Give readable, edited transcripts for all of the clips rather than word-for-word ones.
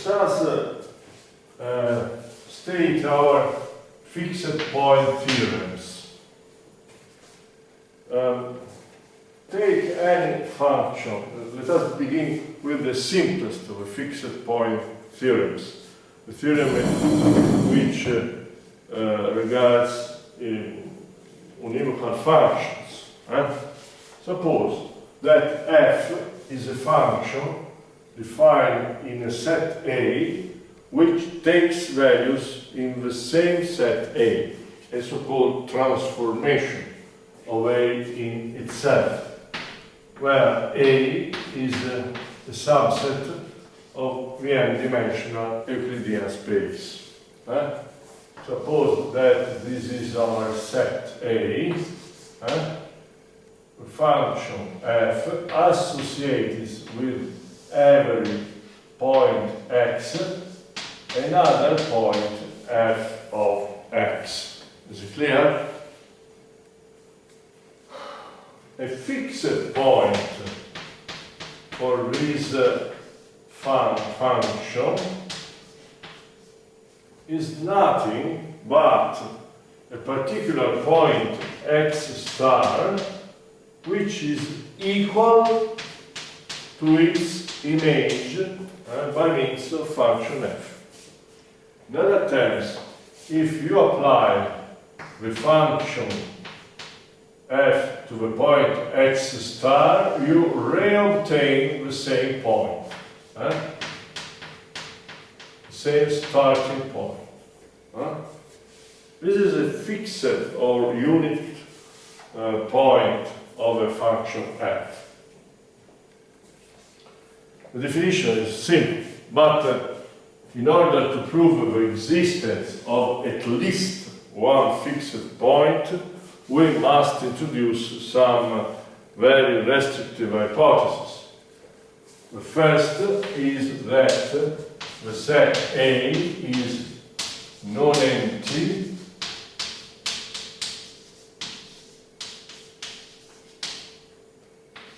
us state our fixed point theorems. Take any function. Let us begin with the simplest of the fixed point theorems. The theorem which regards univocal functions. Suppose that f is a function defined in a set A which takes values in the same set A, a so-called transformation of A in itself, where A is a subset of the n-dimensional Euclidean space. Suppose that this is our set A, the function f associates with every point x another point f of x. Is it clear? A fixed point for this function is nothing but a particular point x star which is equal to its image by means of function f. In other terms, if you apply the function f to the point x star, you re-obtain the same point, same starting point. This is a fixed or unit point of a function f. The definition is simple, but in order to prove the existence of at least one fixed point, we must introduce some very restrictive hypotheses. The first is that the set A is non-empty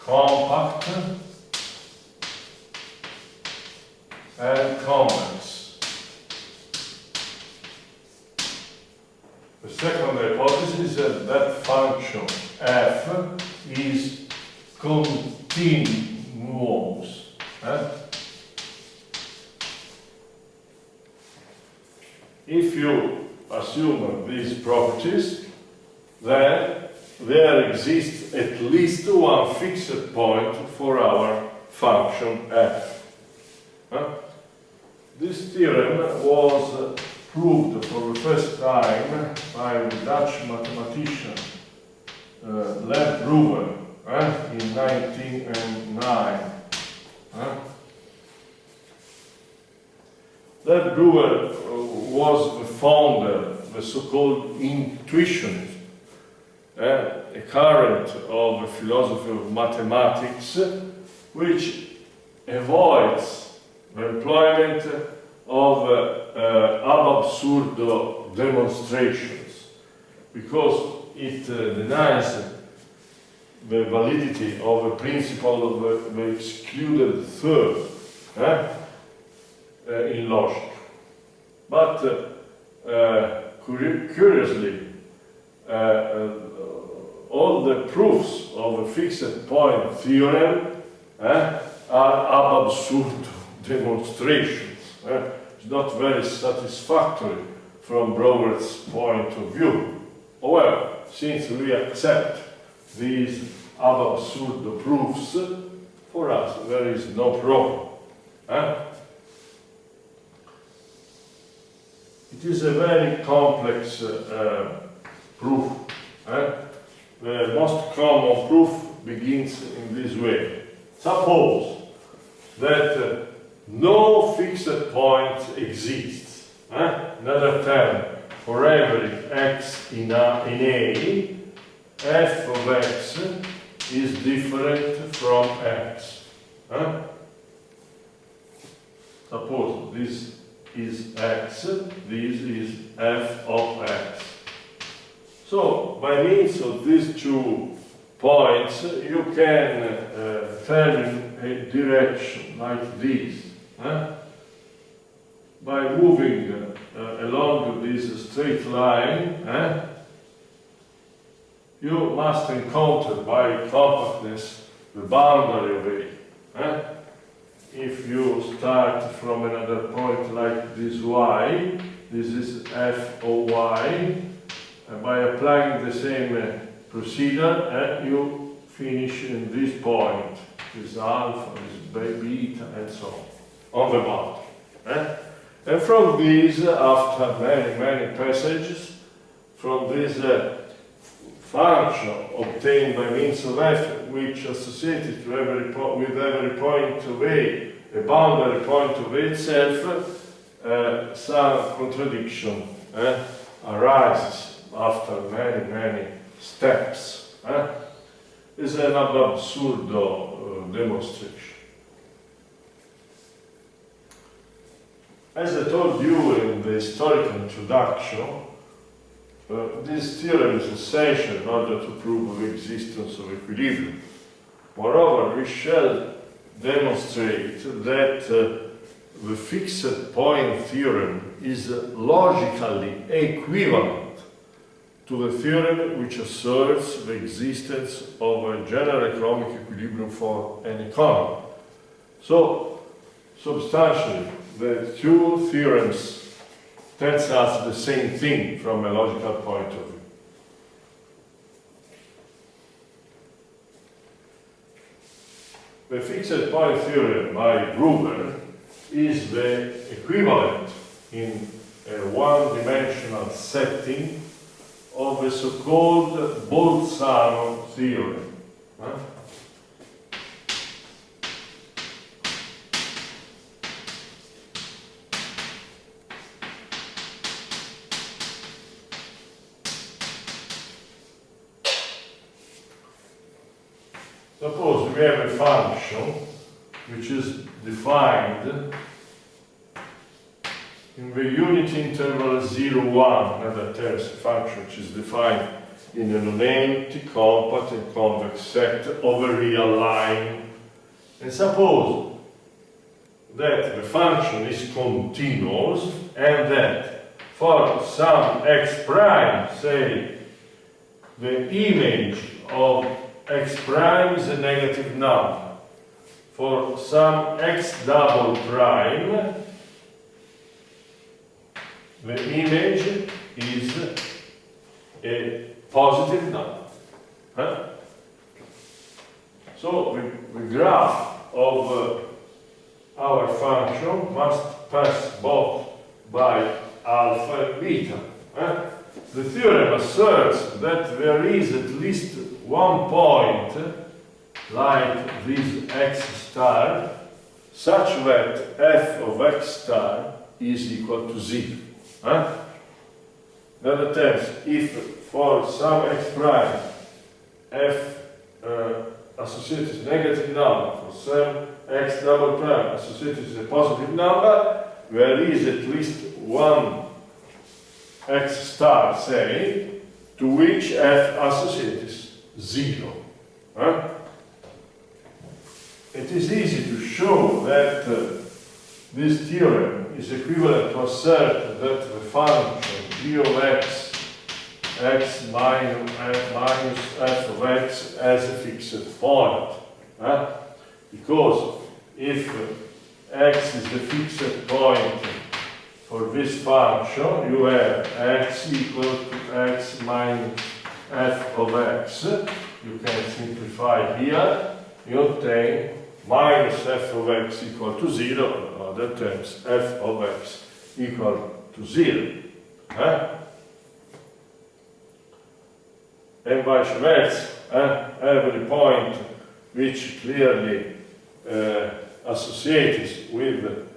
compact and convex. The second hypothesis is that function f is continuous. If you assume these properties, then there exists at least one fixed point for our function f. This theorem was proved for the first time by the Dutch mathematician Brewer in 1909. Brewer was the founder, the so-called intuitionist, a current of the philosophy of mathematics which avoids the employment of ab absurdo demonstrations because it denies the validity of the principle of the excluded third in logic. But curiously, all the proofs of a fixed point theorem are ab absurdo demonstrations. It's not very satisfactory from Brouwer's point of view. However, since we accept these ab absurdo proofs, for us there is no problem. It is a very complex proof. The most common proof begins in this way. Suppose that no fixed point exists. Another term, for every x in A, f of x is different from x. Suppose this is x, this is f of x. So, by means of these two points, you can determine a direction like this. by moving along this straight line, you must encounter by compactness the boundary of A. If you start from another point like this y, this is f of y, and by applying the same procedure, you finish in this point, this alpha, this beta, and so on the boundary. And from these, after many passages, from this function obtained by means of f, which associated to with every point of A, a boundary point of A itself, some contradiction arises after many steps. It's an ab absurdo demonstration. As I told you in the historical introduction, this theorem is essential in order to prove the existence of equilibrium. Moreover, we shall demonstrate that the fixed point theorem is logically equivalent to the theorem which asserts the existence of a general economic equilibrium for an economy. So, substantially, the two theorems tells us the same thing from a logical point of view. The fixed point theorem by Gruber is the equivalent in a one-dimensional setting of the so-called Bolzano theorem. Suppose we have a function which is defined in the unit interval 0, 1, another terms, a function which is defined in a non-empty, compact, and convex set of a real line. And suppose that the function is continuous and that for some x prime, say, the image of x prime is a negative number. For some x double prime, the image is a positive number. So the graph of our function must pass both by alpha and beta. The theorem asserts that there is at least one point, like this x star, such that f of x star is equal to 0. In other terms, if for some x prime f associated is a negative number, for some x double prime associated is a positive number, there is at least one x star, say, to which f associated is 0. It is easy to show that this theorem is equivalent to assert that the function g of x, x minus f of x has a fixed point. Because if x is the fixed point for this function, you have x equal to x minus f of x. You can simplify here. You obtain minus f of x equal to 0, in other terms, f of x equal to 0. And vice versa, every point which clearly associates with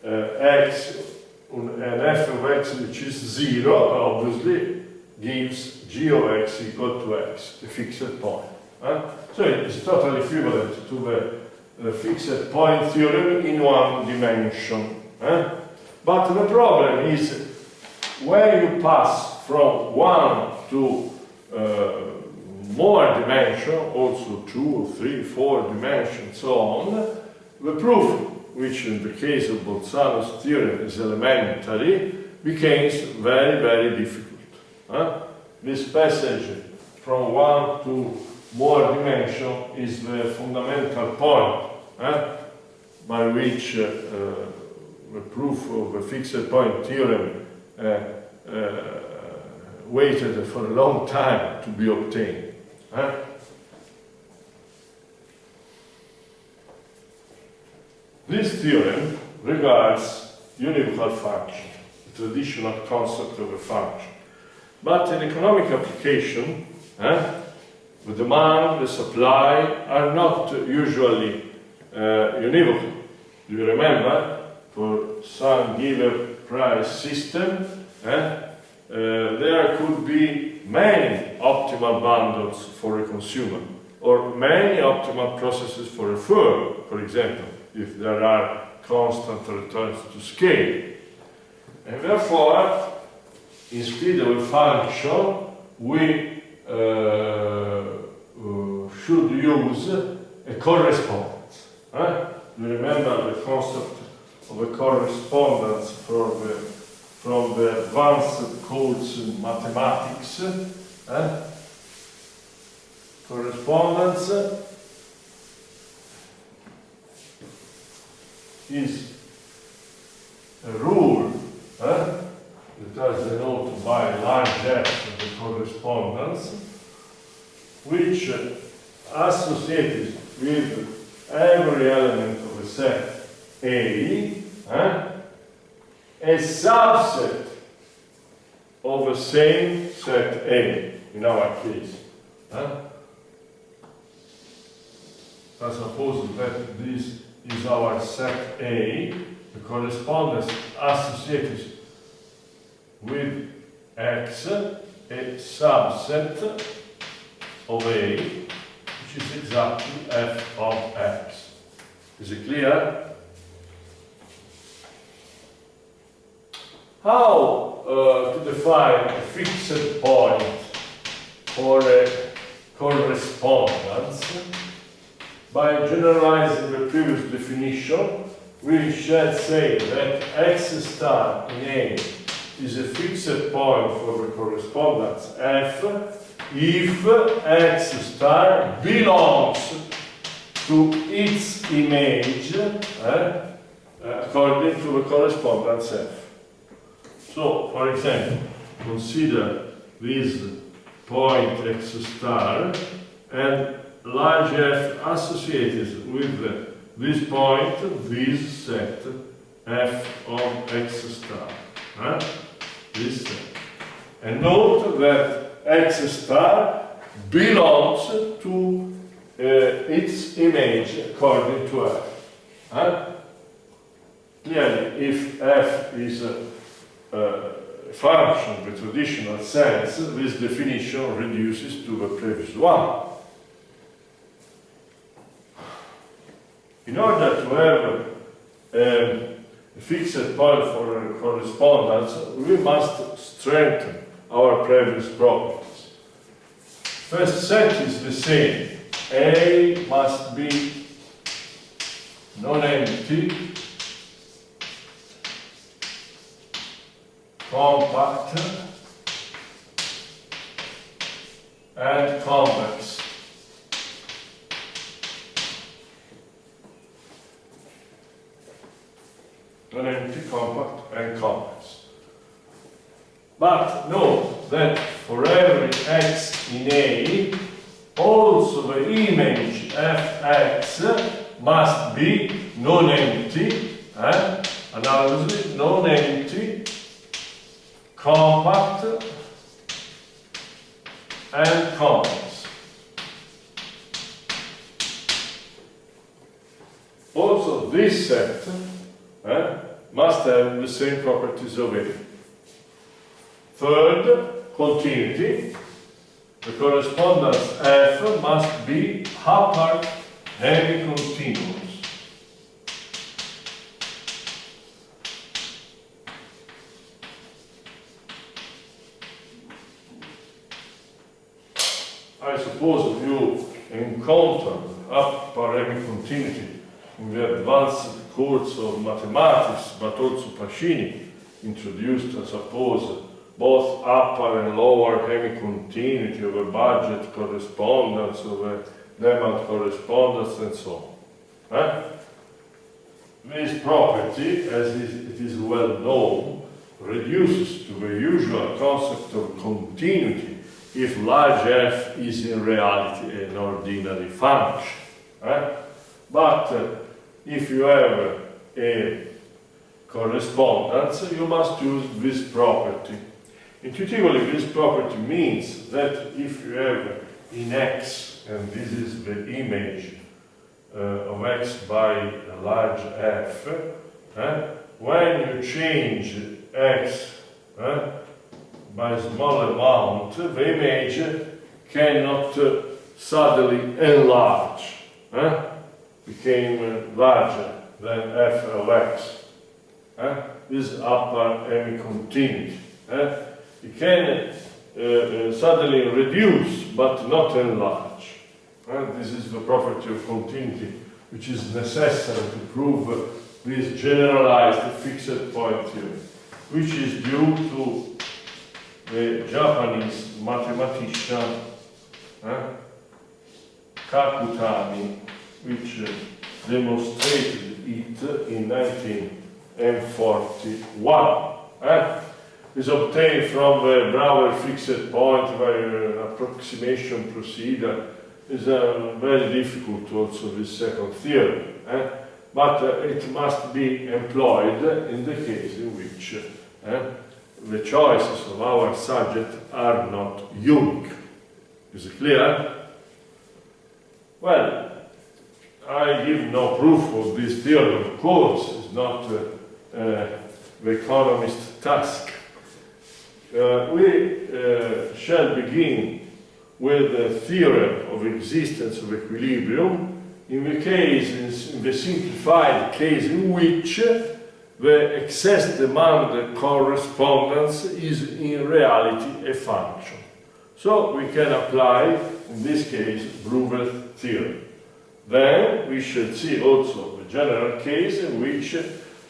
x, and f of x which is 0, obviously gives g of x equal to x, the fixed point. So it is totally equivalent to the fixed point theorem in one dimension. But the problem is when you pass from one to more dimension, also 2, 3, 4 dimensions, so on, the proof which in the case of Bolzano's theorem is elementary, becomes very, very difficult. This passage from one to more dimension is the fundamental point by which the proof of a fixed point theorem waited for a long time to be obtained. This theorem regards univocal function, the traditional concept of a function. But in economic application, the demand, the supply are not usually univocal. Do you remember? For some given price system, there could be many optimal bundles for a consumer, or many optimal processes for a firm, for example, if there are constant returns to scale. And therefore, instead of a function, we should use a correspondence. You remember the concept of a correspondence from the advanced course in mathematics. Correspondence is a rule that is denoted by large F of the correspondence, which associated with every element of a set A, a subset of the same set A, in our case. I suppose that this is our set A, the correspondence associated with X, a subset of A, which is exactly f of X. Is it clear? How to define a fixed point for a correspondence? By generalizing the previous definition, we shall say that X star in A is a fixed point for the correspondence F if X star belongs to its image according to the correspondence F. So, for example, consider this point X star and large F associated with this point, this set F of X star. This set. And note that X star belongs to its image according to F. Clearly, if F is a function in the traditional sense, this definition reduces to the previous one. In order to have a fixed point for a correspondence, we must strengthen our previous properties. First set is the same. A must be non-empty, compact, and convex. Non-empty, compact, and convex. But note that for every X in A, also the image Fx must be non-empty, analogously, non-empty, compact, and convex. Also, this set must have the same properties of A. Third, continuity. The correspondence F must be upper hemi-continuous. I suppose if you encounter upper hemi-continuity in the advanced course of mathematics, but also Pacini introduced, I suppose, both upper and lower hemi-continuity of a budget correspondence, of a Lemma correspondence, and so on. This property, as it is well known, reduces to the usual concept of continuity if large f is in reality an ordinary function. But if you have a correspondence, you must use this property. Intuitively, this property means that if you have in X, and this is the image of X by a large F, when you change X by a small amount, the image cannot suddenly enlarge, became larger than f of x. This upper hemi-continuity. It can suddenly reduce, but not enlarge. This is the property of continuity, which is necessary to prove this generalized fixed point theory, which is due to the Japanese mathematician Kakutani, which demonstrated it in 1941. Is obtained from the Brouwer fixed point by an approximation procedure. Is very difficult also, this second theorem, but it must be employed in the case in which the choices of our subject are not unique. Is it clear? Well, I give no proof of this theorem, of course. It's not the economist's task. We shall begin with the theorem of existence of equilibrium in the simplified case in which the excess demand correspondence is in reality a function. So we can apply, in this case, Brouwer's theorem. Then we should see also the general case in which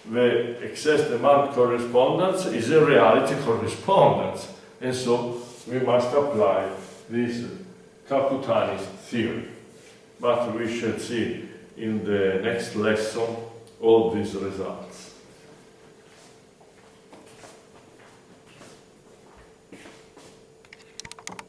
the excess demand correspondence is a reality correspondence. And so we must apply this Kakutani's theory. But we shall see in the next lesson all these results.